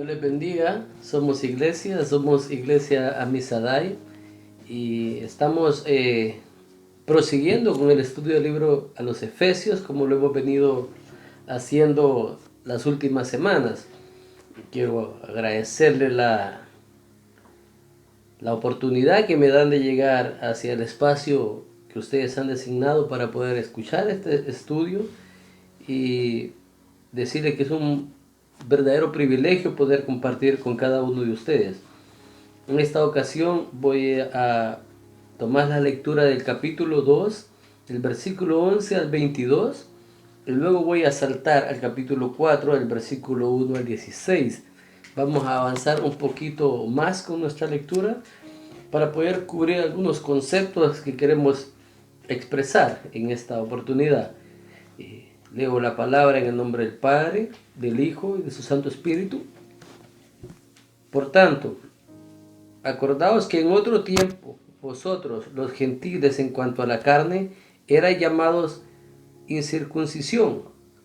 Dios les bendiga. Somos Iglesia Amisadai y estamos prosiguiendo con el estudio del libro a los Efesios, como lo hemos venido haciendo las últimas semanas. Quiero agradecerle la oportunidad que me dan de llegar hacia el espacio que ustedes han designado para poder escuchar este estudio y decirle que es un verdadero privilegio poder compartir con cada uno de ustedes. En esta ocasión voy a tomar la lectura del capítulo 2, del versículo 11 al 22, y luego voy a saltar al capítulo 4, del versículo 1 al 16. Vamos a avanzar un poquito más con nuestra lectura para poder cubrir algunos conceptos que queremos expresar en esta oportunidad. Leo la palabra en el nombre del Padre, del Hijo y de su Santo Espíritu. Por tanto, acordaos que en otro tiempo vosotros, los gentiles, en cuanto a la carne, erais llamados incircuncisión,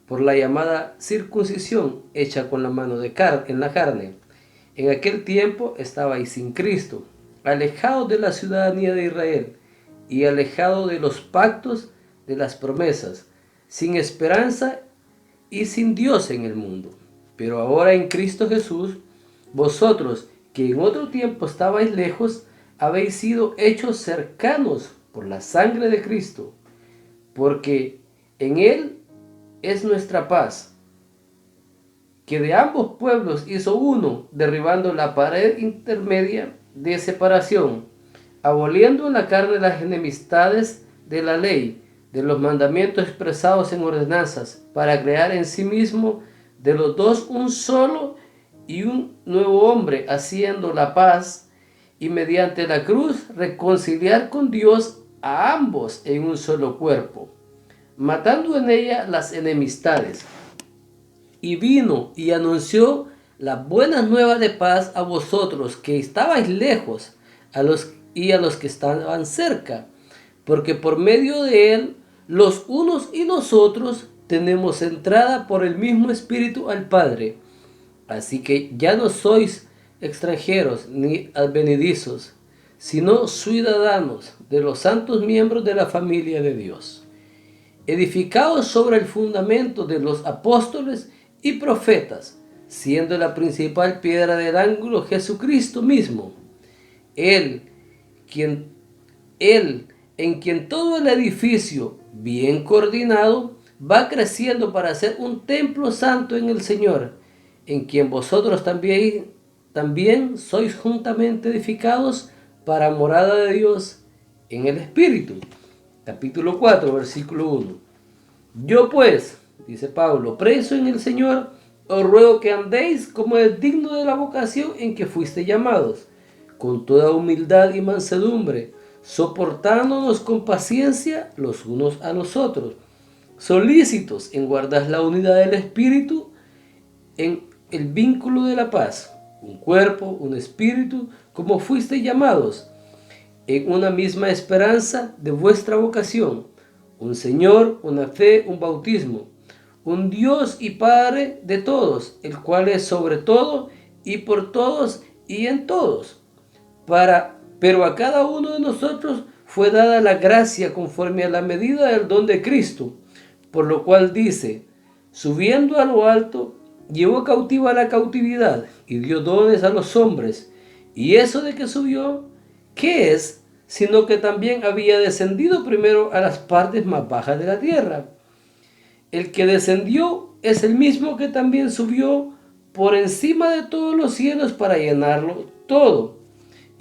por la llamada circuncisión hecha con la mano en la carne. En aquel tiempo estabais sin Cristo, alejados de la ciudadanía de Israel y alejados de los pactos de las promesas, sin esperanza y sin Dios en el mundo. Pero ahora en Cristo Jesús, vosotros que en otro tiempo estabais lejos, habéis sido hechos cercanos por la sangre de Cristo, porque en Él es nuestra paz, que de ambos pueblos hizo uno, derribando la pared intermedia de separación, aboliendo en la carne las enemistades de la ley, de los mandamientos expresados en ordenanzas, para crear en sí mismo de los dos un solo y un nuevo hombre, haciendo la paz, y mediante la cruz reconciliar con Dios a ambos en un solo cuerpo, matando en ella las enemistades. Y vino y anunció las buenas nuevas de paz a vosotros que estabais lejos, a los que estaban cerca, porque por medio de él los unos y los otros tenemos entrada por el mismo Espíritu al Padre. Así que ya no sois extranjeros ni advenedizos, sino ciudadanos de los santos miembros de la familia de Dios, edificados sobre el fundamento de los apóstoles y profetas, siendo la principal piedra del ángulo Jesucristo mismo. Él en quien todo el edificio, bien coordinado, va creciendo para ser un templo santo en el Señor, en quien vosotros también sois juntamente edificados para morada de Dios en el Espíritu. Capítulo 4, versículo 1. Yo pues, dice Pablo, preso en el Señor, os ruego que andéis como es digno de la vocación en que fuiste llamados, con toda humildad y mansedumbre, soportándonos con paciencia los unos a los otros, solícitos en guardar la unidad del Espíritu en el vínculo de la paz, un cuerpo, un espíritu, como fuisteis llamados, en una misma esperanza de vuestra vocación, un Señor, una fe, un bautismo, un Dios y Padre de todos, el cual es sobre todo y por todos y en todos. Pero a cada uno de nosotros fue dada la gracia conforme a la medida del don de Cristo, por lo cual dice, subiendo a lo alto, llevó cautiva la cautividad y dio dones a los hombres. Y eso de que subió, ¿qué es? Sino que también había descendido primero a las partes más bajas de la tierra. El que descendió es el mismo que también subió por encima de todos los cielos para llenarlo todo.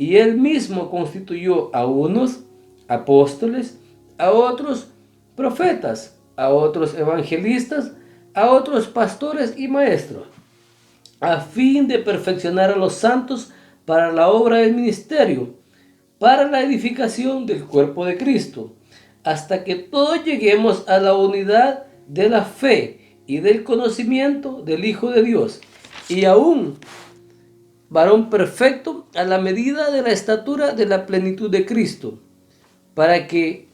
Y él mismo constituyó a unos apóstoles, a otros profetas, a otros evangelistas, a otros pastores y maestros, a fin de perfeccionar a los santos para la obra del ministerio, para la edificación del cuerpo de Cristo, hasta que todos lleguemos a la unidad de la fe y del conocimiento del Hijo de Dios, y aún varón perfecto a la medida de la estatura de la plenitud de Cristo, para que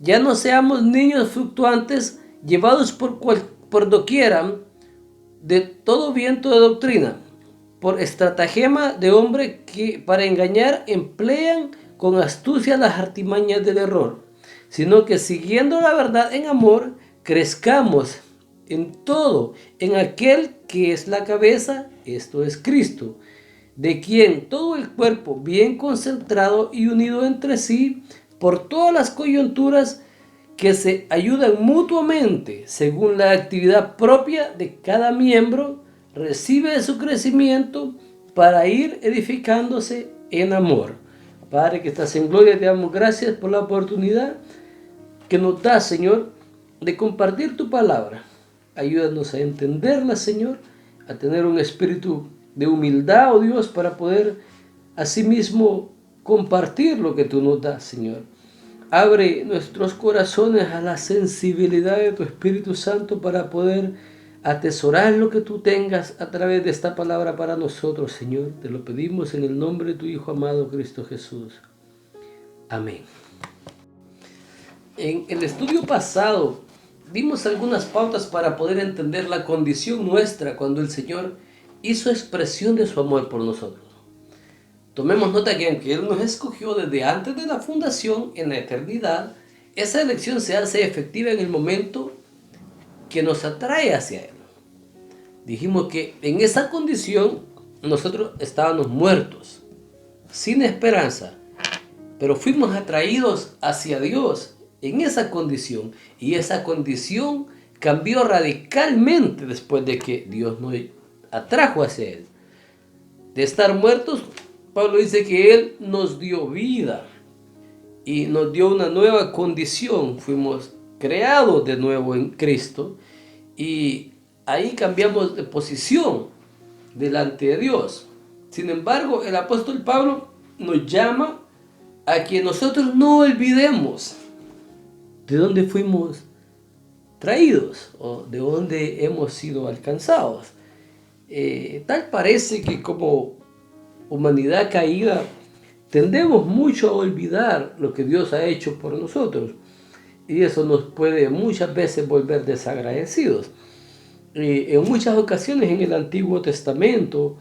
ya no seamos niños fluctuantes llevados por doquiera de todo viento de doctrina, por estratagema de hombre que para engañar emplean con astucia las artimañas del error, sino que siguiendo la verdad en amor, crezcamos en todo, en aquel que es la cabeza, esto es Cristo, de quien todo el cuerpo bien concentrado y unido entre sí, por todas las coyunturas que se ayudan mutuamente según la actividad propia de cada miembro, recibe su crecimiento para ir edificándose en amor. Padre que estás en gloria, te damos gracias por la oportunidad que nos das, Señor, de compartir tu palabra. Ayúdanos a entenderla, Señor, a tener un espíritu de humildad, oh Dios, para poder asimismo compartir lo que tú nos das, Señor. Abre nuestros corazones a la sensibilidad de tu Espíritu Santo para poder atesorar lo que tú tengas a través de esta palabra para nosotros, Señor. Te lo pedimos en el nombre de tu Hijo amado, Cristo Jesús. Amén. En el estudio pasado dimos algunas pautas para poder entender la condición nuestra cuando el Señor hizo expresión de su amor por nosotros. Tomemos nota que aunque Él nos escogió desde antes de la fundación en la eternidad, esa elección se hace efectiva en el momento que nos atrae hacia Él. Dijimos que en esa condición nosotros estábamos muertos, sin esperanza, pero fuimos atraídos hacia Dios en esa condición, y esa condición cambió radicalmente después de que Dios nos atrajo hacia Él. De estar muertos, Pablo dice que Él nos dio vida y nos dio una nueva condición. Fuimos creados de nuevo en Cristo y ahí cambiamos de posición delante de Dios. Sin embargo, el apóstol Pablo nos llama a que nosotros no olvidemos de dónde fuimos traídos o de dónde hemos sido alcanzados. Tal parece que como humanidad caída tendemos mucho a olvidar lo que Dios ha hecho por nosotros, y eso nos puede muchas veces volver desagradecidos. En muchas ocasiones en el Antiguo Testamento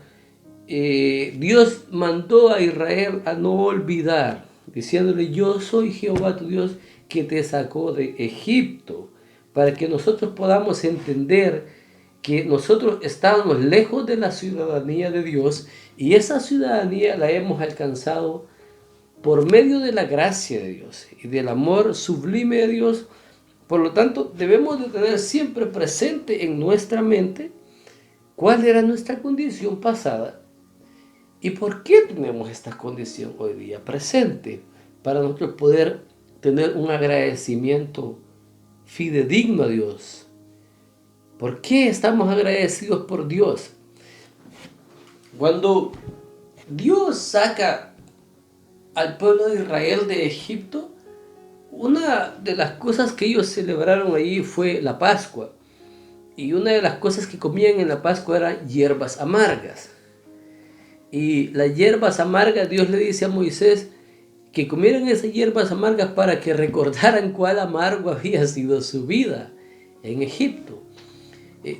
Dios mandó a Israel a no olvidar, diciéndole: yo soy Jehová tu Dios que te sacó de Egipto, para que nosotros podamos entender que nosotros estábamos lejos de la ciudadanía de Dios, y esa ciudadanía la hemos alcanzado por medio de la gracia de Dios y del amor sublime de Dios. Por lo tanto, debemos de tener siempre presente en nuestra mente cuál era nuestra condición pasada y por qué tenemos esta condición hoy día presente, para nosotros poder tener un agradecimiento fidedigno a Dios. ¿Por qué estamos agradecidos por Dios? Cuando Dios saca al pueblo de Israel de Egipto, una de las cosas que ellos celebraron allí fue la Pascua. Y una de las cosas que comían en la Pascua eran hierbas amargas. Y las hierbas amargas, Dios le dice a Moisés que comieran esas hierbas amargas para que recordaran cuál amargo había sido su vida en Egipto.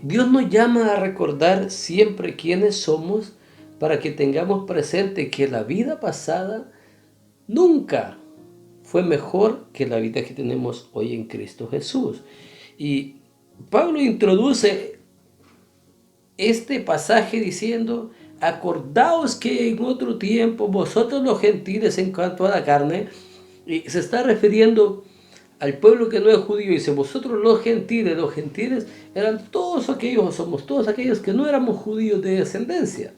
Dios nos llama a recordar siempre quiénes somos, para que tengamos presente que la vida pasada nunca fue mejor que la vida que tenemos hoy en Cristo Jesús. Y Pablo introduce este pasaje diciendo: acordaos que en otro tiempo vosotros los gentiles, en cuanto a la carne, y se está refiriendo al pueblo que no es judío, dice: vosotros los gentiles eran todos aquellos, somos todos aquellos que no éramos judíos de descendencia,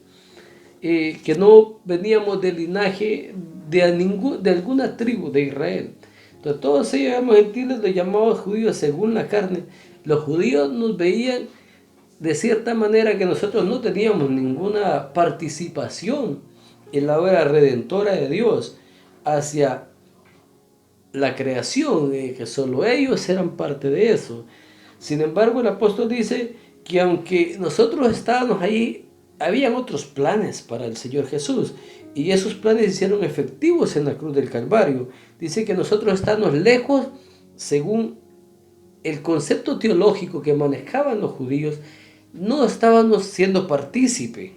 que no veníamos del linaje de alguna tribu de Israel. Entonces todos ellos éramos gentiles, los llamados judíos según la carne. Los judíos nos veían de cierta manera que nosotros no teníamos ninguna participación en la obra redentora de Dios hacia la creación, que solo ellos eran parte de eso. Sin embargo, el apóstol dice que aunque nosotros estábamos ahí, habían otros planes para el Señor Jesús, y esos planes se hicieron efectivos en la cruz del Calvario. Dice que nosotros estábamos lejos, según el concepto teológico que manejaban los judíos, no estábamos siendo partícipe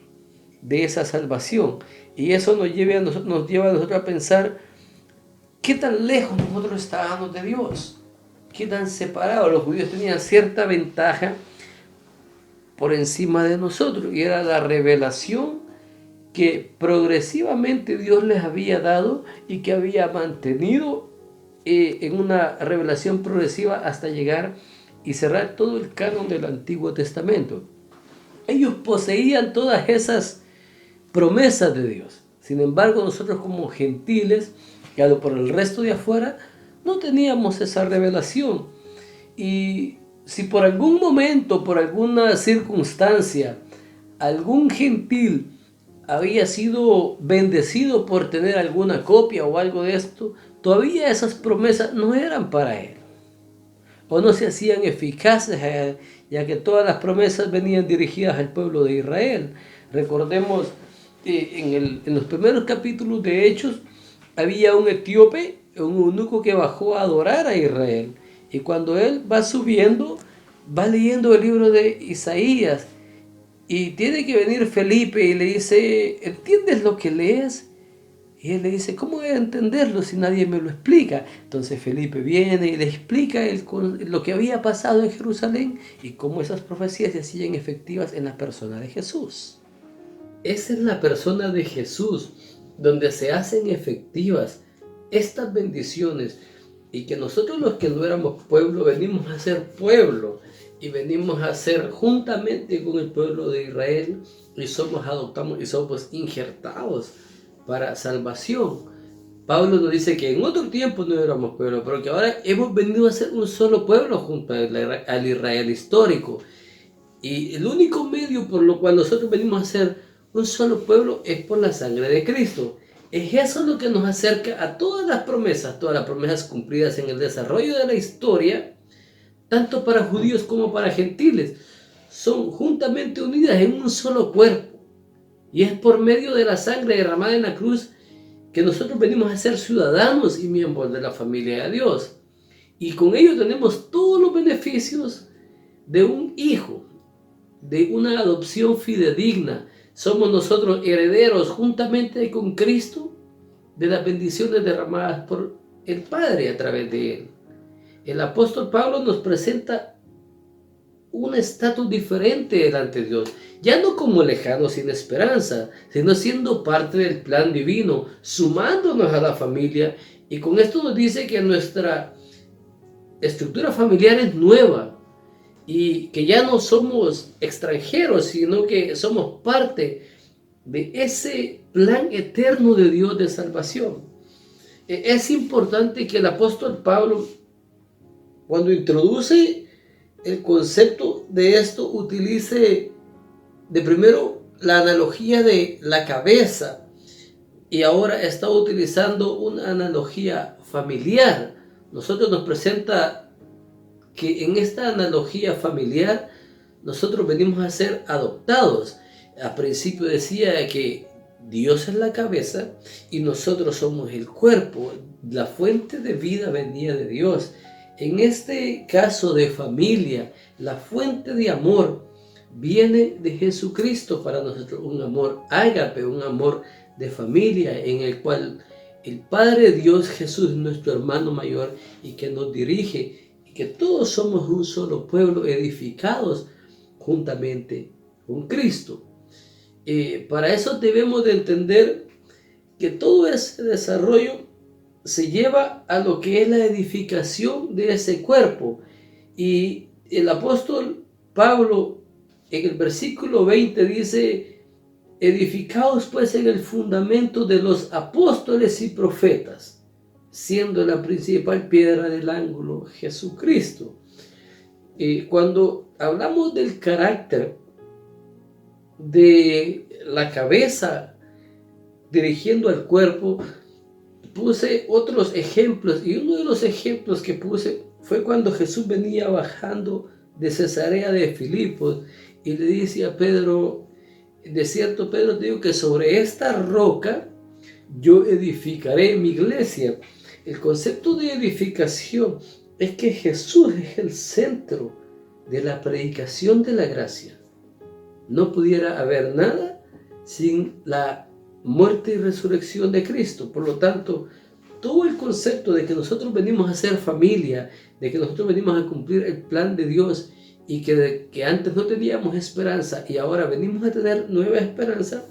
de esa salvación. Y eso nos lleva a nosotros a pensar qué tan lejos nosotros estábamos de Dios, qué tan separados. Los judíos tenían cierta ventaja por encima de nosotros, y era la revelación que progresivamente Dios les había dado y que había mantenido en una revelación progresiva hasta llegar y cerrar todo el canon del Antiguo Testamento. Ellos poseían todas esas promesas de Dios. Sin embargo, nosotros como gentiles, y por el resto de afuera, no teníamos esa revelación. Y si por algún momento, por alguna circunstancia, algún gentil había sido bendecido por tener alguna copia o algo de esto, todavía esas promesas no eran para él, o no se hacían eficaces, ya que todas las promesas venían dirigidas al pueblo de Israel. Recordemos, en los primeros capítulos de Hechos, había un etíope, un eunuco que bajó a adorar a Israel, y cuando él va subiendo, va leyendo el libro de Isaías, y tiene que venir Felipe y le dice, ¿entiendes lo que lees? Y él le dice, ¿cómo voy a entenderlo si nadie me lo explica? Entonces Felipe viene y le explica lo que había pasado en Jerusalén y cómo esas profecías se hacían efectivas en la persona de Jesús. Esa es la persona de Jesús, donde se hacen efectivas estas bendiciones, y que nosotros, los que no éramos pueblo, venimos a ser pueblo y venimos a ser juntamente con el pueblo de Israel, y adoptamos y somos injertados para salvación. Pablo nos dice que en otro tiempo no éramos pueblo, pero que ahora hemos venido a ser un solo pueblo junto al Israel histórico. Y el único medio por lo cual nosotros venimos a ser un solo pueblo es por la sangre de Cristo. Es eso lo que nos acerca a todas las promesas cumplidas en el desarrollo de la historia, tanto para judíos como para gentiles. Son juntamente unidas en un solo cuerpo. Y es por medio de la sangre derramada en la cruz que nosotros venimos a ser ciudadanos y miembros de la familia de Dios. Y con ello tenemos todos los beneficios de un hijo, de una adopción fidedigna. Somos nosotros herederos juntamente con Cristo de las bendiciones derramadas por el Padre a través de Él. El apóstol Pablo nos presenta un estatus diferente delante de Dios, ya no como lejanos sin esperanza, sino siendo parte del plan divino, sumándonos a la familia. Y con esto nos dice que nuestra estructura familiar es nueva y que ya no somos extranjeros, sino que somos parte de ese plan eterno de Dios de salvación. Es importante que el apóstol Pablo, cuando introduce el concepto de esto, utilice de primero la analogía de la cabeza, y ahora está utilizando una analogía familiar. Nosotros nos presenta que en esta analogía familiar nosotros venimos a ser adoptados. Al principio decía que Dios es la cabeza y nosotros somos el cuerpo. La fuente de vida venía de Dios. En este caso de familia, la fuente de amor viene de Jesucristo para nosotros, un amor ágape, un amor de familia, en el cual el Padre Dios, Jesús, nuestro hermano mayor, y que nos dirige, y que todos somos un solo pueblo edificados juntamente con Cristo. Para eso debemos de entender que todo ese desarrollo se lleva a lo que es la edificación de ese cuerpo. Y el apóstol Pablo en el versículo 20 dice, edificaos pues en el fundamento de los apóstoles y profetas, siendo la principal piedra del ángulo Jesucristo. Cuando hablamos del carácter de la cabeza dirigiendo al cuerpo, puse otros ejemplos, y uno de los ejemplos que puse fue cuando Jesús venía bajando de Cesarea de Filipos y le dice a Pedro, de cierto Pedro te digo que sobre esta roca yo edificaré mi iglesia. El concepto de edificación es que Jesús es el centro de la predicación de la gracia. No pudiera haber nada sin la muerte y resurrección de Cristo. Por lo tanto, todo el concepto de que nosotros venimos a ser familia, de que nosotros venimos a cumplir el plan de Dios y que antes no teníamos esperanza y ahora venimos a tener nueva esperanza,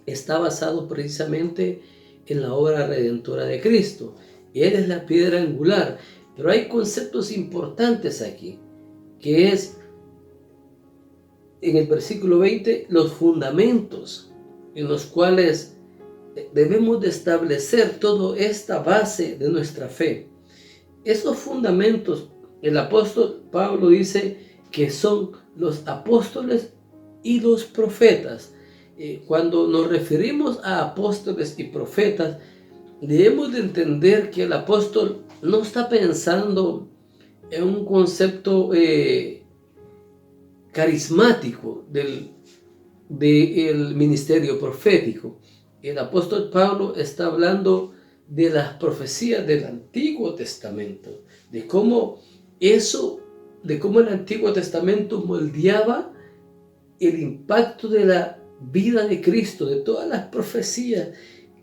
está basado precisamente en la obra redentora de Cristo. Él es la piedra angular, pero hay conceptos importantes aquí, que es en el versículo 20 los fundamentos en los cuales debemos de establecer toda esta base de nuestra fe. Esos fundamentos, el apóstol Pablo dice que son los apóstoles y los profetas. Cuando nos referimos a apóstoles y profetas, debemos de entender que el apóstol no está pensando en un concepto carismático del ministerio profético. El apóstol Pablo está hablando de las profecías del Antiguo Testamento, de cómo el Antiguo Testamento moldeaba el impacto de la vida de Cristo, de todas las profecías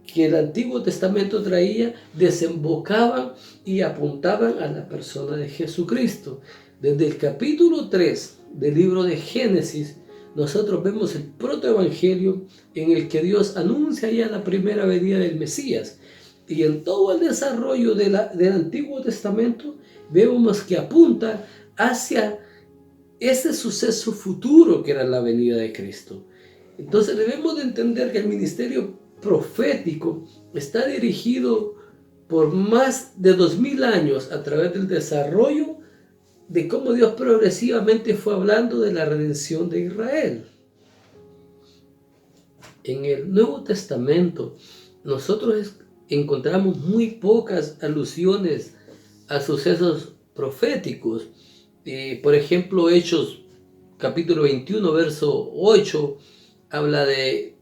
que el Antiguo Testamento traía, desembocaban y apuntaban a la persona de Jesucristo. Desde el capítulo 3 del libro de Génesis, nosotros vemos el protoevangelio en el que Dios anuncia ya la primera venida del Mesías. Y en todo el desarrollo del Antiguo Testamento vemos que apunta hacia ese suceso futuro que era la venida de Cristo. Entonces debemos de entender que el ministerio profético está dirigido por más de 2000 años a través del desarrollo de cómo Dios progresivamente fue hablando de la redención de Israel. En el Nuevo Testamento nosotros encontramos muy pocas alusiones a sucesos proféticos. Por ejemplo, Hechos capítulo 21, verso 8, habla de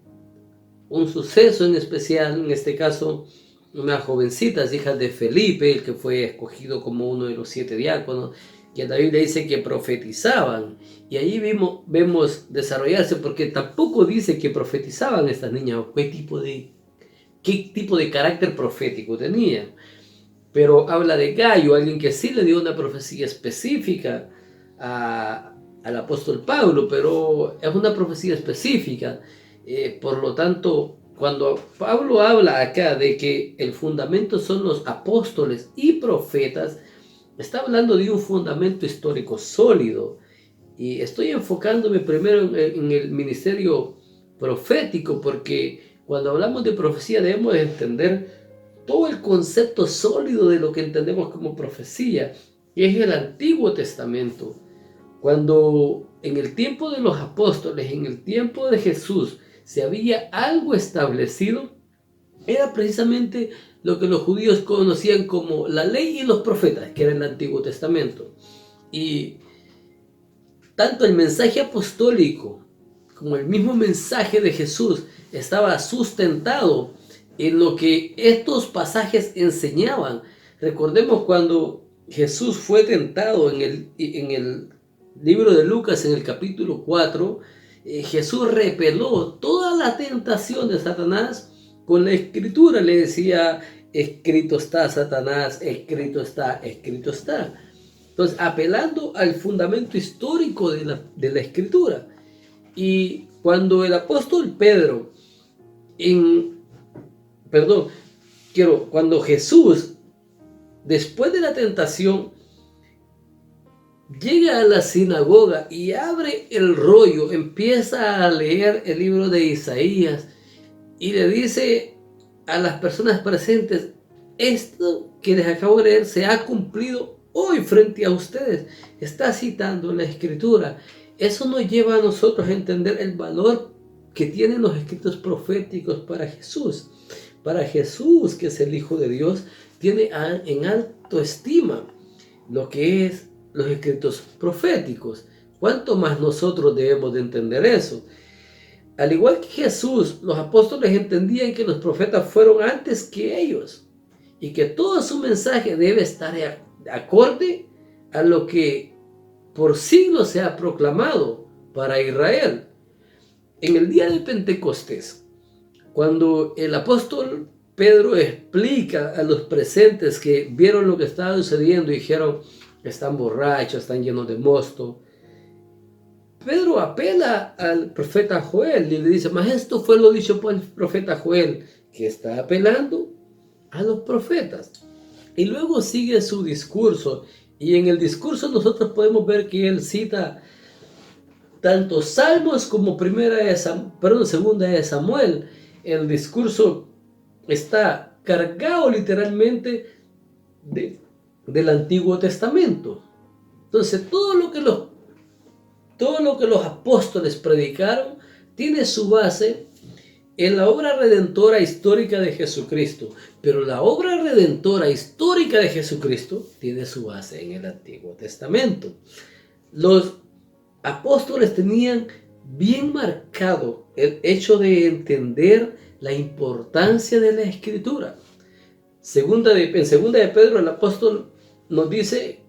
un suceso en especial, en este caso, unas jovencitas, hijas de Felipe, el que fue escogido como uno de los 7 diáconos, que la Biblia dice que profetizaban. Y ahí vemos desarrollarse, porque tampoco dice que profetizaban estas niñas, o qué tipo de carácter profético tenían. Pero habla de Gallo, alguien que sí le dio una profecía específica al apóstol Pablo, pero es una profecía específica. Por lo tanto, cuando Pablo habla acá de que el fundamento son los apóstoles y profetas, está hablando de un fundamento histórico sólido. Y estoy enfocándome primero en el ministerio profético, porque cuando hablamos de profecía debemos entender todo el concepto sólido de lo que entendemos como profecía, que es el Antiguo Testamento. Cuando en el tiempo de los apóstoles, en el tiempo de Jesús, se había algo establecido, era precisamente lo que los judíos conocían como la ley y los profetas, que era el Antiguo Testamento. Y tanto el mensaje apostólico como el mismo mensaje de Jesús estaba sustentado en lo que estos pasajes enseñaban. Recordemos cuando Jesús fue tentado en el libro de Lucas, en el capítulo 4, Jesús repeló toda la tentación de Satanás con la escritura. Le decía: escrito está, Satanás, escrito está, escrito está. Entonces, apelando al fundamento histórico de la escritura. Y cuando el apóstol Pedro, cuando Jesús, después de la tentación, llega a la sinagoga y abre el rollo, empieza a leer el libro de Isaías y le dice a las personas presentes: esto que les acabo de leer se ha cumplido hoy frente a ustedes. Está citando la escritura. Eso nos lleva a nosotros a entender el valor que tienen los escritos proféticos para Jesús. Para Jesús, que es el Hijo de Dios, tiene en alto estima lo que es los escritos proféticos. ¿Cuánto más nosotros debemos de entender eso? Al igual que Jesús, los apóstoles entendían que los profetas fueron antes que ellos y que todo su mensaje debe estar acorde a lo que por siglos se ha proclamado para Israel. En el día de Pentecostés, cuando el apóstol Pedro explica a los presentes que vieron lo que estaba sucediendo y dijeron, están borrachos, están llenos de mosto, Pedro apela al profeta Joel y le dice, mas esto fue lo dicho por el profeta Joel, que está apelando a los profetas. Y luego sigue su discurso, y en el discurso nosotros podemos ver que él cita tanto Salmos como segunda de Samuel. El discurso está cargado literalmente del Antiguo Testamento. Entonces todo lo que los apóstoles predicaron tiene su base en la obra redentora histórica de Jesucristo, pero la obra redentora histórica de Jesucristo tiene su base en el Antiguo Testamento. Los apóstoles tenían bien marcado el hecho de entender la importancia de la Escritura. En segunda de Pedro, el apóstol nos dice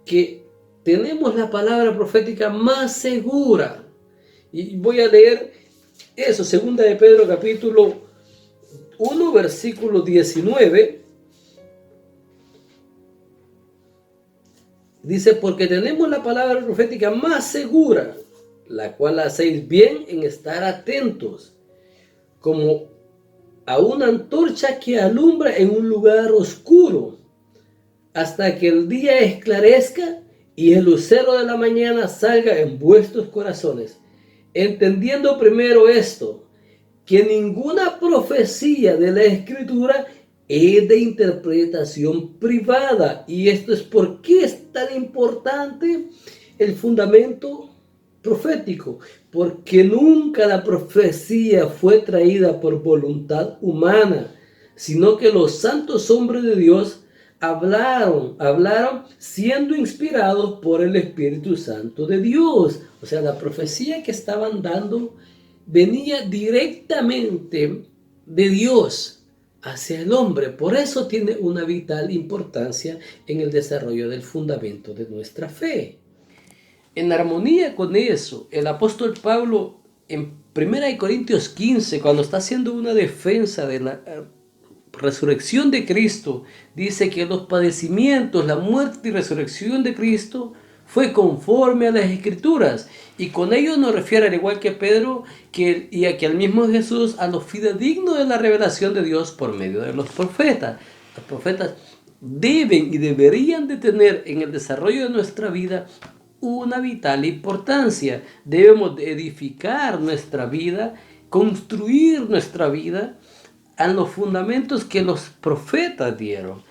que tenemos la palabra profética más segura. Y voy a leer eso, segunda de Pedro capítulo 1, versículo 19. Dice, porque tenemos la palabra profética más segura, la cual hacéis bien en estar atentos, como a una antorcha que alumbra en un lugar oscuro, hasta que el día esclarezca y el lucero de la mañana salga en vuestros corazones. Entendiendo primero esto, que ninguna profecía de la Escritura es de interpretación privada. Y esto es por qué es tan importante el fundamento profético. Porque nunca la profecía fue traída por voluntad humana, sino que los santos hombres de Dios hablaron siendo inspirados por el Espíritu Santo de Dios. O sea, la profecía que estaban dando venía directamente de Dios hacia el hombre. Por eso tiene una vital importancia en el desarrollo del fundamento de nuestra fe. En armonía con eso, el apóstol Pablo en 1 Corintios 15, cuando está haciendo una defensa de la resurrección de Cristo, dice que los padecimientos, la muerte y resurrección de Cristo fue conforme a las Escrituras, y con ello nos refiere, al igual que Pedro y aquí al mismo Jesús, a lo fidedigno de la revelación de Dios por medio de los profetas. Los profetas deben y deberían de tener en el desarrollo de nuestra vida una vital importancia. Debemos de edificar nuestra vida, construir nuestra vida a los fundamentos que los profetas dieron.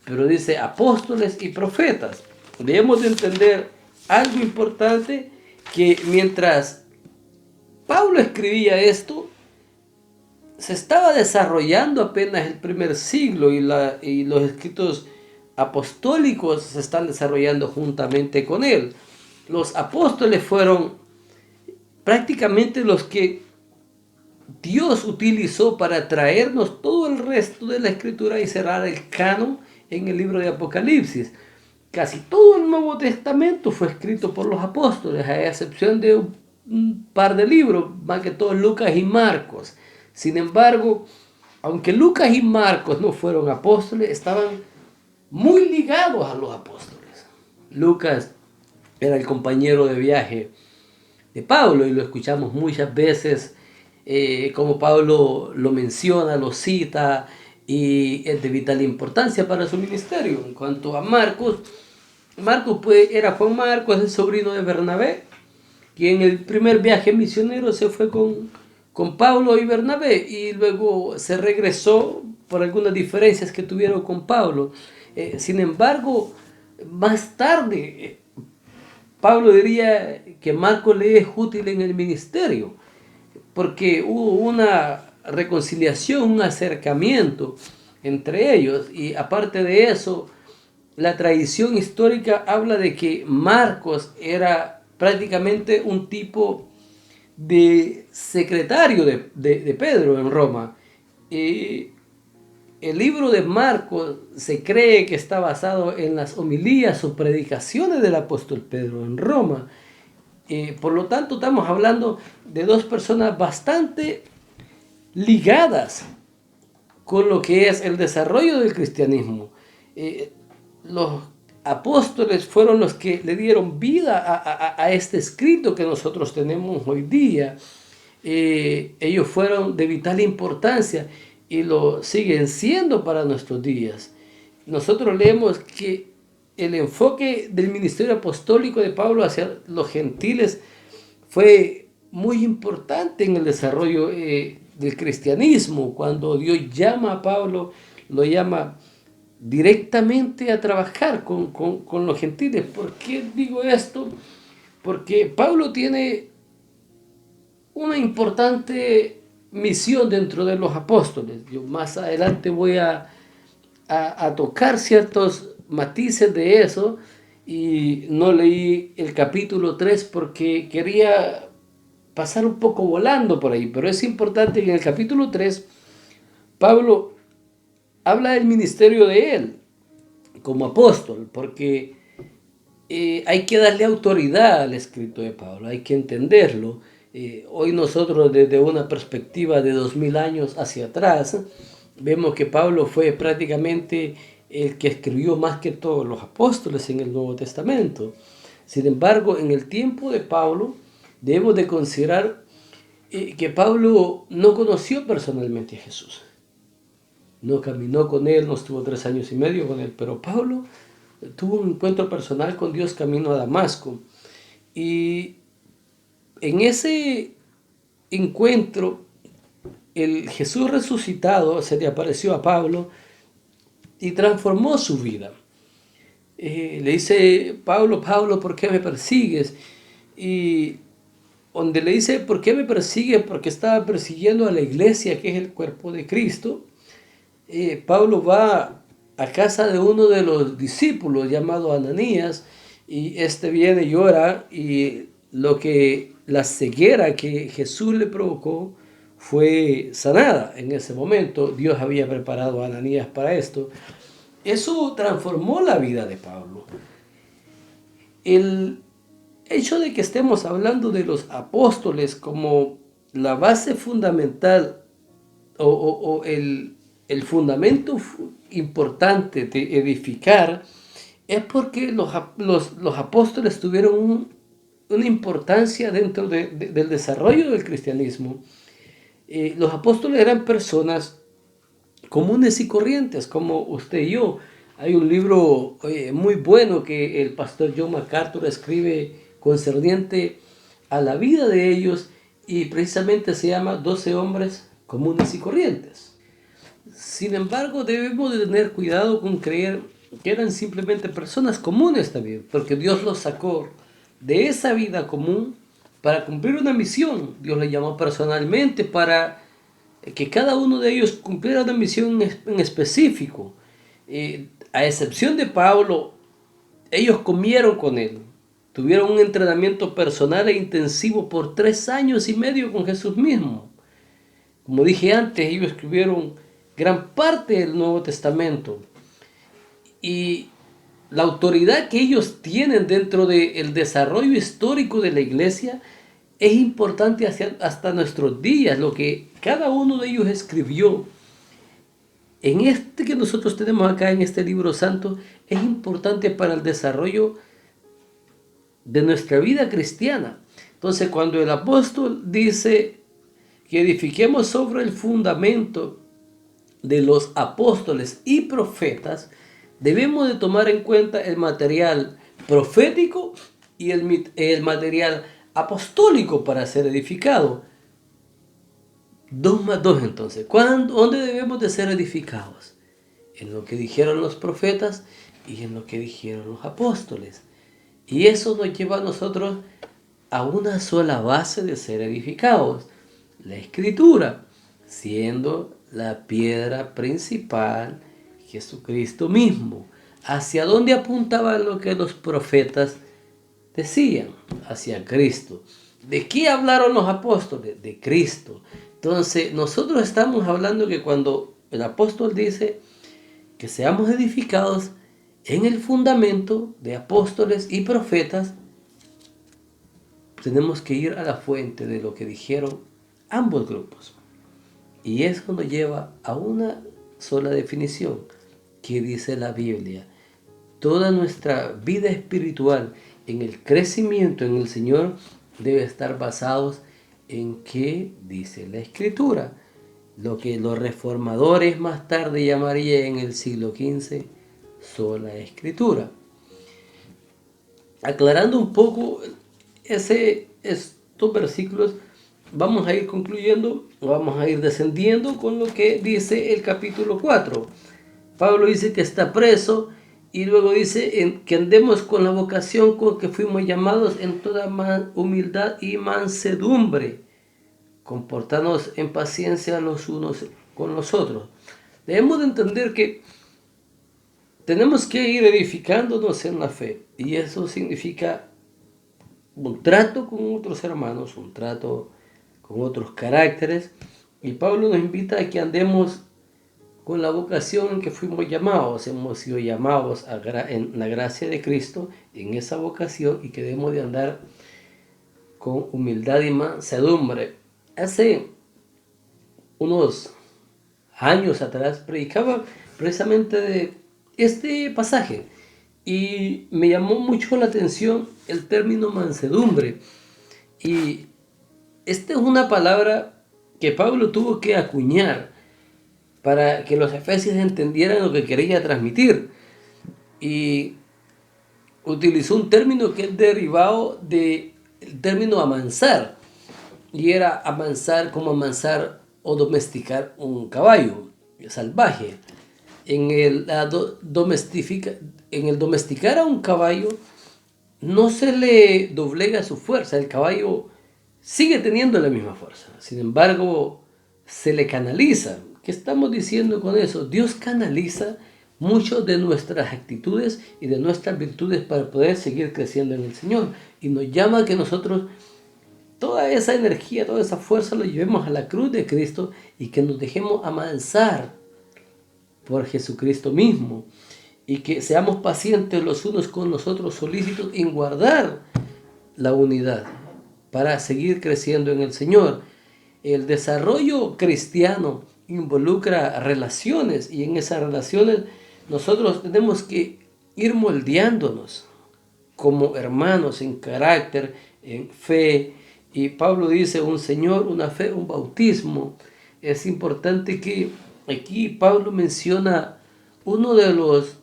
Pero dice apóstoles y profetas. Debemos de entender algo importante, que mientras Pablo escribía esto, se estaba desarrollando apenas el primer siglo y los escritos apostólicos se están desarrollando juntamente con él. Los apóstoles fueron prácticamente los que Dios utilizó para traernos todo el resto de la Escritura y cerrar el canon en el libro de Apocalipsis. Casi todo el Nuevo Testamento fue escrito por los apóstoles, a excepción de un par de libros, más que todo Lucas y Marcos. Sin embargo, aunque Lucas y Marcos no fueron apóstoles, estaban muy ligados a los apóstoles. Lucas era el compañero de viaje de Pablo y lo escuchamos muchas veces, como Pablo lo menciona, lo cita, y es de vital importancia para su ministerio. En cuanto a Marcos pues era Juan Marcos, el sobrino de Bernabé, quien en el primer viaje misionero se fue con Pablo y Bernabé, y luego se regresó por algunas diferencias que tuvieron con Pablo. Sin embargo, más tarde, Pablo diría que Marcos le es útil en el ministerio, porque hubo una reconciliación, un acercamiento entre ellos, y aparte de eso, la tradición histórica habla de que Marcos era prácticamente un tipo de secretario de Pedro en Roma. El libro de Marcos se cree que está basado en las homilías o predicaciones del apóstol Pedro en Roma. Por lo tanto, estamos hablando de dos personas bastante ligadas con lo que es el desarrollo del cristianismo. Los apóstoles fueron los que le dieron vida a este escrito que nosotros tenemos hoy día. Ellos fueron de vital importancia y lo siguen siendo para nuestros días. Nosotros leemos que el enfoque del ministerio apostólico de Pablo hacia los gentiles fue muy importante en el desarrollo del cristianismo. Cuando Dios llama a Pablo, lo llama directamente a trabajar con los gentiles. ¿Por qué digo esto? Porque Pablo tiene una importante misión dentro de los apóstoles. Yo más adelante voy a tocar ciertos matices de eso, y no leí el capítulo 3 porque quería pasar un poco volando por ahí, pero es importante que en el capítulo 3 Pablo habla del ministerio de él como apóstol, porque hay que darle autoridad al escrito de Pablo, hay que entenderlo. Hoy nosotros, desde una perspectiva de 2000 años hacia atrás, vemos que Pablo fue prácticamente el que escribió más que todos los apóstoles en el Nuevo Testamento. Sin embargo, en el tiempo de Pablo, debemos de considerar que Pablo no conoció personalmente a Jesús. No caminó con él, no estuvo 3 años y medio con él, pero Pablo tuvo un encuentro personal con Dios camino a Damasco. Y en ese encuentro, el Jesús resucitado se le apareció a Pablo y transformó su vida. Le dice: Pablo, Pablo, ¿por qué me persigues? Y donde le dice: ¿por qué me persigues? Porque estaba persiguiendo a la iglesia, que es el cuerpo de Cristo. Pablo va a casa de uno de los discípulos llamado Ananías, y este viene y ora, y la ceguera que Jesús le provocó fue sanada en ese momento. Dios había preparado a Ananías para esto. Eso transformó la vida de Pablo. El hecho de que estemos hablando de los apóstoles como la base fundamental o el fundamento importante de edificar, es porque los apóstoles tuvieron una importancia dentro del desarrollo del cristianismo. Los apóstoles eran personas comunes y corrientes, como usted y yo. Hay un libro muy bueno que el pastor John MacArthur escribe concerniente a la vida de ellos, y precisamente se llama 12 hombres comunes y corrientes. Sin embargo, debemos de tener cuidado con creer que eran simplemente personas comunes también, porque Dios los sacó de esa vida común para cumplir una misión. Dios les llamó personalmente para que cada uno de ellos cumpliera una misión en específico. A excepción de Pablo, ellos comieron con él, tuvieron un entrenamiento personal e intensivo por 3 años y medio con Jesús mismo. Como dije antes, ellos escribieron gran parte del Nuevo Testamento, y la autoridad que ellos tienen dentro del desarrollo histórico de la iglesia es importante hasta nuestros días. Lo que cada uno de ellos escribió en este que nosotros tenemos acá en este libro santo es importante para el desarrollo de nuestra vida cristiana. Entonces, cuando el apóstol dice que edifiquemos sobre el fundamento de los apóstoles y profetas, debemos de tomar en cuenta el material profético y el material apostólico para ser edificado. 2 más 2 entonces. ¿Dónde debemos de ser edificados? En lo que dijeron los profetas y en lo que dijeron los apóstoles. Y eso nos lleva a nosotros a una sola base de ser edificados: la Escritura, siendo la piedra principal Jesucristo mismo. ¿Hacia dónde apuntaba lo que los profetas decían? Hacia Cristo. ¿De qué hablaron los apóstoles? De Cristo. Entonces, nosotros estamos hablando que cuando el apóstol dice que seamos edificados en el fundamento de apóstoles y profetas, tenemos que ir a la fuente de lo que dijeron ambos grupos. Y eso nos lleva a una sola definición que dice la Biblia. Toda nuestra vida espiritual en el crecimiento en el Señor debe estar basados en qué dice la Escritura. Lo que los reformadores más tarde llamarían en el siglo XV sola Escritura. Aclarando un poco estos versículos, vamos a ir concluyendo, vamos a ir descendiendo con lo que dice el capítulo 4. Pablo dice que está preso y luego dice que andemos con la vocación con que fuimos llamados en toda humildad y mansedumbre, comportarnos en paciencia los unos con los otros. Debemos de entender que tenemos que ir edificándonos en la fe, y eso significa un trato con otros hermanos, un trato con otros caracteres, y Pablo nos invita a que andemos con la vocación en que fuimos llamados. Hemos sido llamados en la gracia de Cristo, en esa vocación, y que debemos de andar con humildad y mansedumbre. Hace unos años atrás predicaba precisamente de este pasaje y me llamó mucho la atención el término mansedumbre. Y esta es una palabra que Pablo tuvo que acuñar para que los efesios entendieran lo que quería transmitir. Y utilizó un término que es derivado del término amansar. Y era amansar como amansar o domesticar un caballo salvaje. En el domesticar a un caballo no se le doblega su fuerza. El caballo sigue teniendo la misma fuerza. Sin embargo, se le canaliza. ¿Qué estamos diciendo con eso? Dios canaliza muchas de nuestras actitudes y de nuestras virtudes para poder seguir creciendo en el Señor. Y nos llama a que nosotros toda esa energía, toda esa fuerza lo llevemos a la cruz de Cristo y que nos dejemos amansar por Jesucristo mismo. Y que seamos pacientes los unos con los otros, solícitos en guardar la unidad para seguir creciendo en el Señor. El desarrollo cristiano involucra relaciones, y en esas relaciones nosotros tenemos que ir moldeándonos como hermanos en carácter, en fe. Y Pablo dice un Señor, una fe, un bautismo. Es importante que aquí Pablo menciona uno de los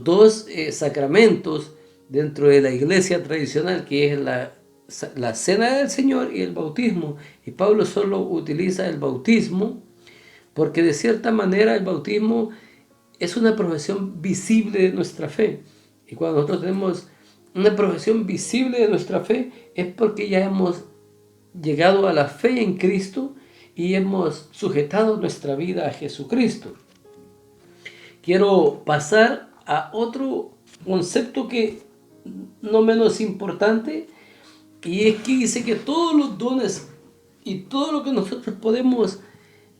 dos sacramentos dentro de la iglesia tradicional, que es la cena del Señor y el bautismo. Y Pablo solo utiliza el bautismo porque de cierta manera el bautismo es una profesión visible de nuestra fe. Y cuando nosotros tenemos una profesión visible de nuestra fe, es porque ya hemos llegado a la fe en Cristo y hemos sujetado nuestra vida a Jesucristo. Quiero pasar a otro concepto que no menos importante, y es que dice que todos los dones y todo lo que nosotros podemos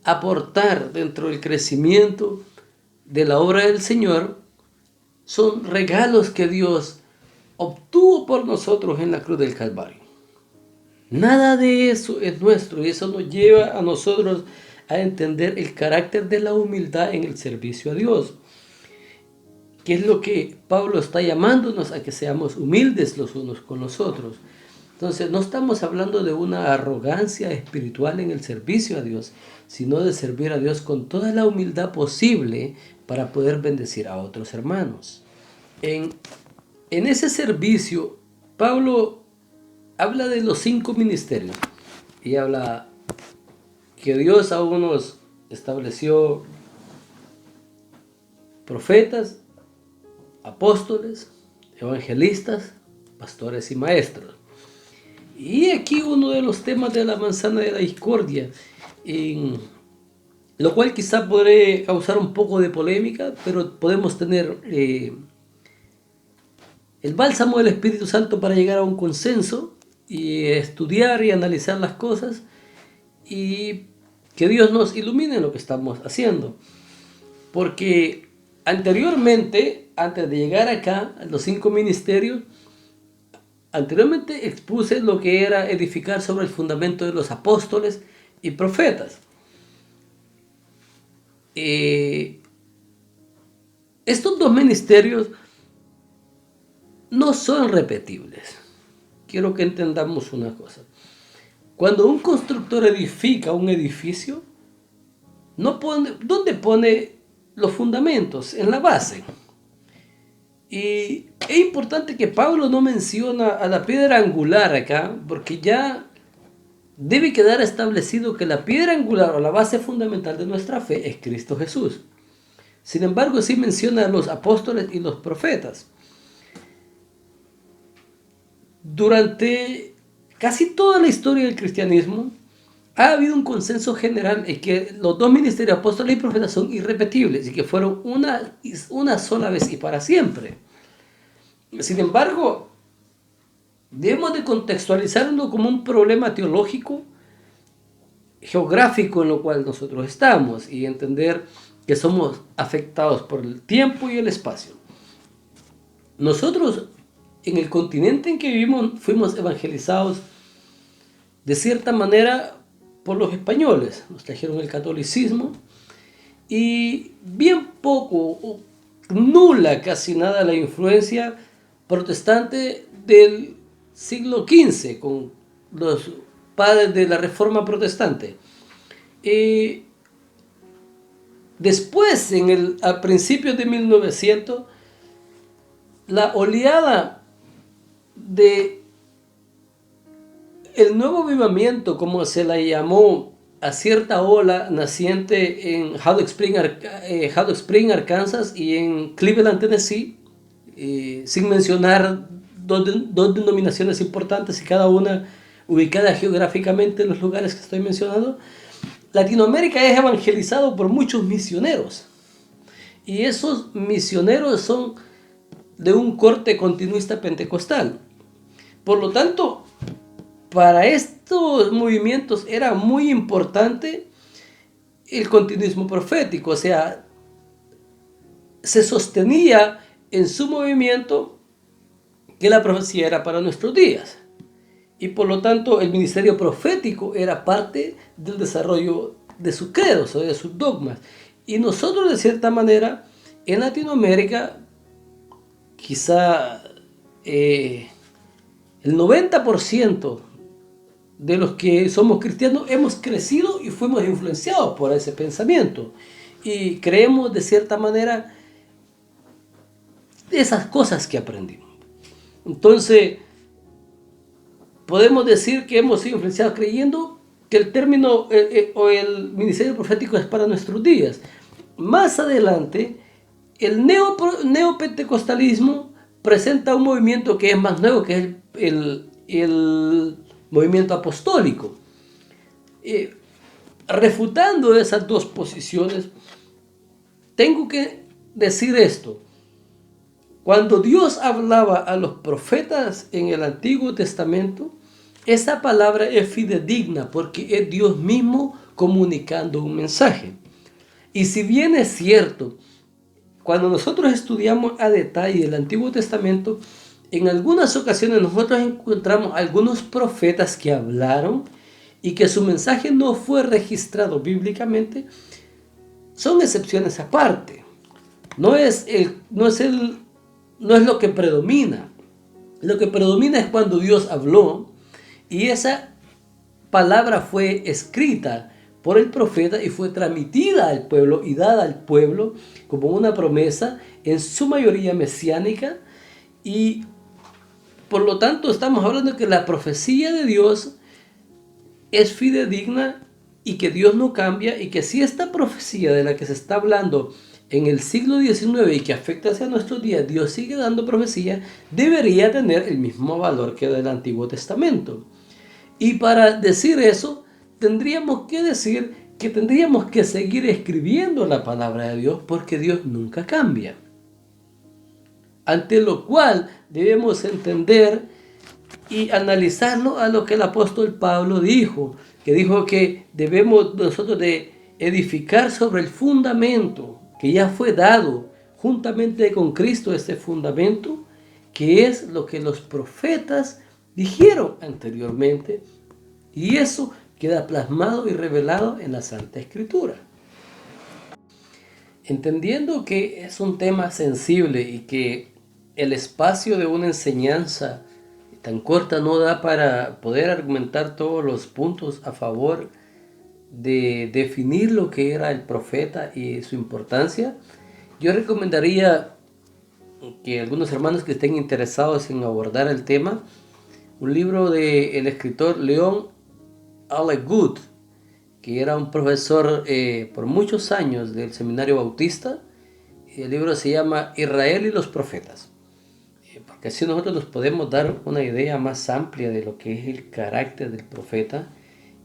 aportar dentro del crecimiento de la obra del Señor son regalos que Dios obtuvo por nosotros en la cruz del Calvario. Nada de eso es nuestro, y eso nos lleva a nosotros a entender el carácter de la humildad en el servicio a Dios, que es lo que Pablo está llamándonos a que seamos humildes los unos con los otros. Entonces no estamos hablando de una arrogancia espiritual en el servicio a Dios, sino de servir a Dios con toda la humildad posible para poder bendecir a otros hermanos. En ese servicio, Pablo habla de los 5 ministerios y habla que Dios a unos estableció profetas, apóstoles, evangelistas, pastores y maestros. Y aquí uno de los temas de la manzana de la discordia, lo cual quizá podría causar un poco de polémica, pero podemos tener el bálsamo del Espíritu Santo para llegar a un consenso y estudiar y analizar las cosas, y que Dios nos ilumine en lo que estamos haciendo. Porque anteriormente, antes de llegar acá, a los 5 ministerios, Anteriormente expuse lo que era edificar sobre el fundamento de los apóstoles y profetas. Estos dos ministerios no son repetibles. Quiero que entendamos una cosa. Cuando un constructor edifica un edificio, ¿dónde pone los fundamentos? En la base. Y es importante que Pablo no menciona a la piedra angular acá, porque ya debe quedar establecido que la piedra angular o la base fundamental de nuestra fe es Cristo Jesús. Sin embargo, sí menciona a los apóstoles y los profetas. Durante casi toda la historia del cristianismo ha habido un consenso general en que los dos ministerios, apóstoles y profetas, son irrepetibles y que fueron una sola vez y para siempre. Sin embargo, debemos de contextualizarlo como un problema teológico, geográfico en lo cual nosotros estamos y entender que somos afectados por el tiempo y el espacio. Nosotros, en el continente en que vivimos, fuimos evangelizados de cierta manera por los españoles. Nos trajeron el catolicismo y bien poco, nula casi nada la influencia protestante del siglo XV con los padres de la Reforma Protestante. Después, a principios de 1900, la oleada de el nuevo avivamiento, como se la llamó a cierta ola naciente en Hollow Spring, Arkansas y en Cleveland, Tennessee, sin mencionar dos denominaciones importantes y cada una ubicada geográficamente en los lugares que estoy mencionando. Latinoamérica es evangelizado por muchos misioneros y esos misioneros son de un corte continuista pentecostal. Por lo tanto, para estos movimientos era muy importante el continuismo profético, o sea, se sostenía en su movimiento que la profecía era para nuestros días. Y por lo tanto el ministerio profético era parte del desarrollo de sus credos o de sus dogmas. Y nosotros de cierta manera en Latinoamérica quizá el 90% de los que somos cristianos hemos crecido y fuimos influenciados por ese pensamiento. Y creemos de cierta manera esas cosas que aprendimos. Entonces, podemos decir que hemos sido influenciados creyendo que el término o el ministerio profético es para nuestros días. Más adelante, el neopentecostalismo presenta un movimiento que es más nuevo, que es el movimiento apostólico. Refutando esas dos posiciones, tengo que decir esto. Cuando Dios hablaba a los profetas en el Antiguo Testamento, esa palabra es fidedigna porque es Dios mismo comunicando un mensaje. Y si bien es cierto, cuando nosotros estudiamos a detalle el Antiguo Testamento, en algunas ocasiones nosotros encontramos algunos profetas que hablaron y que su mensaje no fue registrado bíblicamente, son excepciones aparte. No es lo que predomina. Lo que predomina es cuando Dios habló y esa palabra fue escrita por el profeta y fue transmitida al pueblo y dada al pueblo como una promesa, en su mayoría mesiánica, y por lo tanto estamos hablando de que la profecía de Dios es fidedigna y que Dios no cambia, y que si esta profecía de la que se está hablando en el siglo XIX y que afecta hacia nuestros días, Dios sigue dando profecía, debería tener el mismo valor que del Antiguo Testamento. Y para decir eso, tendríamos que decir que tendríamos que seguir escribiendo la palabra de Dios, porque Dios nunca cambia. Ante lo cual debemos entender y analizarlo a lo que el apóstol Pablo dijo, que dijo que debemos nosotros de edificar sobre el fundamento que ya fue dado juntamente con Cristo, este fundamento, que es lo que los profetas dijeron anteriormente, y eso queda plasmado y revelado en la Santa Escritura. Entendiendo que es un tema sensible y que el espacio de una enseñanza tan corta no da para poder argumentar todos los puntos a favor de definir lo que era el profeta y su importancia, yo recomendaría que algunos hermanos que estén interesados en abordar el tema, un libro del escritor Leon Allegud, que era un profesor por muchos años del Seminario Bautista. El libro se llama Israel y los profetas, porque así nosotros nos podemos dar una idea más amplia de lo que es el carácter del profeta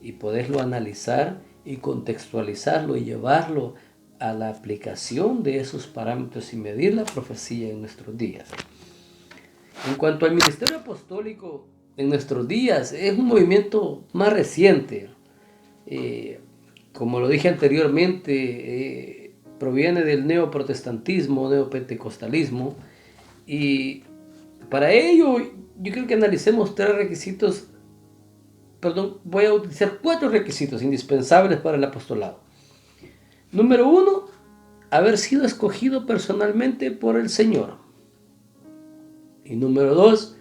y poderlo analizar y contextualizarlo y llevarlo a la aplicación de esos parámetros y medir la profecía en nuestros días. En cuanto al ministerio apostólico en nuestros días, es un movimiento más reciente. Como lo dije anteriormente, proviene del neoprotestantismo, neopentecostalismo, y para ello yo creo que analicemos voy a utilizar 4 requisitos indispensables para el apostolado. Número 1, haber sido escogido personalmente por el Señor. Y número 2,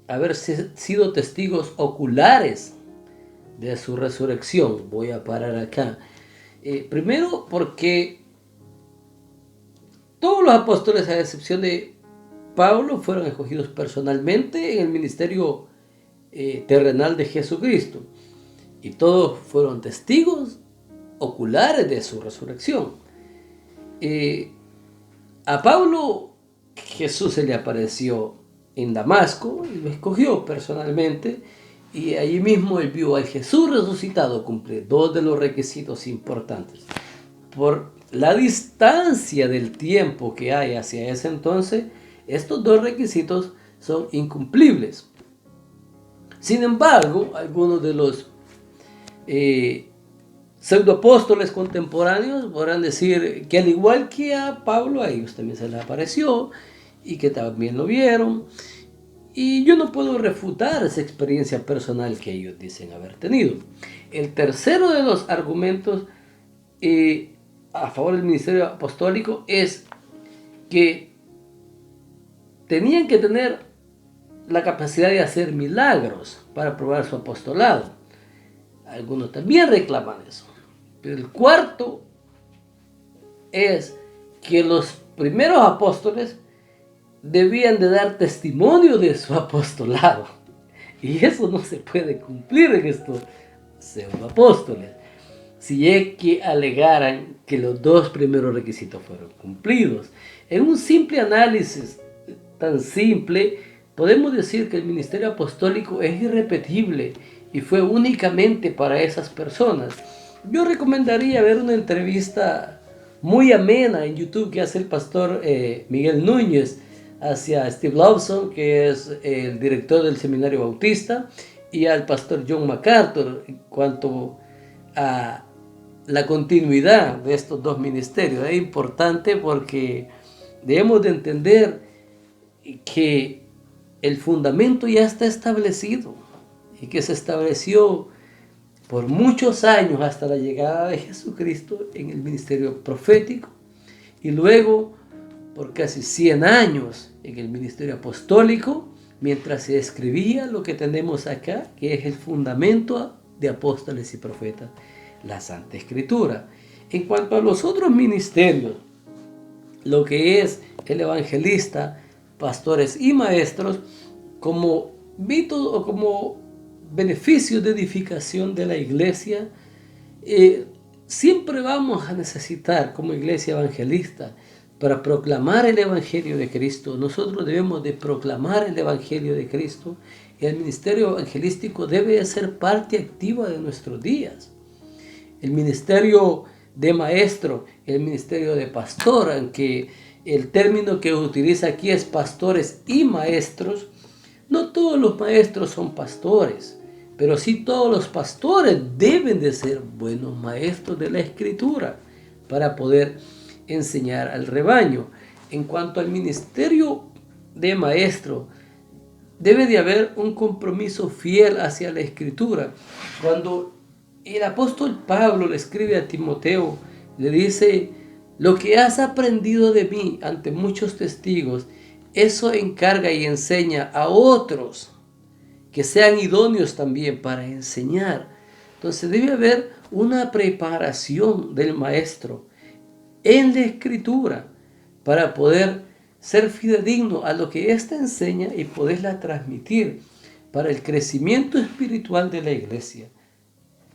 haber sido testigos oculares de su resurrección. Voy a parar acá. Primero, porque todos los apóstoles, a excepción de Pablo, fueron escogidos personalmente en el ministerio terrenal de Jesucristo. Y todos fueron testigos oculares de su resurrección. A Pablo, Jesús se le apareció en Damasco y lo escogió personalmente, y allí mismo él vio al Jesús resucitado cumplir 2 de los requisitos importantes. Por la distancia del tiempo que hay hacia ese entonces, estos 2 requisitos son incumplibles. Sin embargo, algunos de los pseudoapóstoles contemporáneos podrán decir que al igual que a Pablo, a ellos también se les apareció y que también lo vieron. Y yo no puedo refutar esa experiencia personal que ellos dicen haber tenido. El tercero de los argumentos a favor del ministerio apostólico es que tenían que tener la capacidad de hacer milagros para probar su apostolado. Algunos también reclaman eso. Pero el cuarto es que los primeros apóstoles debían de dar testimonio de su apostolado. Y eso no se puede cumplir en estos pseudoapóstoles, si es que alegaran que los 2 primeros requisitos fueron cumplidos. En un simple análisis tan simple, podemos decir que el ministerio apostólico es irrepetible y fue únicamente para esas personas. Yo recomendaría ver una entrevista muy amena en YouTube que hace el pastor Miguel Núñez hacia Steve Lawson, que es el director del Seminario Bautista, y al pastor John MacArthur en cuanto a la continuidad de estos 2 ministerios. Es importante porque debemos de entender que el fundamento ya está establecido y que se estableció por muchos años hasta la llegada de Jesucristo en el ministerio profético, y luego por casi 100 años en el ministerio apostólico, mientras se escribía lo que tenemos acá, que es el fundamento de apóstoles y profetas, la Santa Escritura. En cuanto a los otros ministerios, lo que es el evangelista, pastores y maestros, como mito o como beneficio de edificación de la iglesia, siempre vamos a necesitar como iglesia evangelista, para proclamar el Evangelio de Cristo. Nosotros debemos de proclamar el Evangelio de Cristo, y el ministerio evangelístico debe de ser parte activa de nuestros días. El ministerio de maestro, el ministerio de pastor, aunque el término que utiliza aquí es pastores y maestros, no todos los maestros son pastores, pero sí todos los pastores deben de ser buenos maestros de la Escritura para poder enseñar al rebaño. En cuanto al ministerio de maestro, debe de haber un compromiso fiel hacia la Escritura. Cuando el apóstol Pablo le escribe a Timoteo, le dice: lo que has aprendido de mí ante muchos testigos, eso encarga y enseña a otros que sean idóneos también para enseñar. Entonces debe haber una preparación del maestro en la Escritura para poder ser fidedigno a lo que ésta enseña y poderla transmitir para el crecimiento espiritual de la iglesia.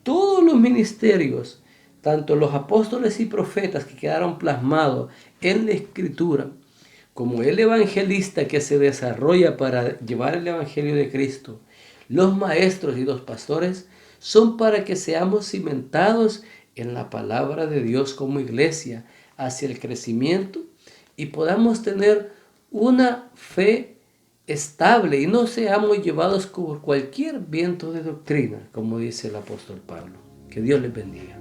Todos los ministerios, tanto los apóstoles y profetas que quedaron plasmados en la Escritura, como el evangelista que se desarrolla para llevar el evangelio de Cristo, los maestros y los pastores, son para que seamos cimentados en la palabra de Dios como iglesia hacia el crecimiento y podamos tener una fe estable y no seamos llevados por cualquier viento de doctrina, como dice el apóstol Pablo. Que Dios les bendiga.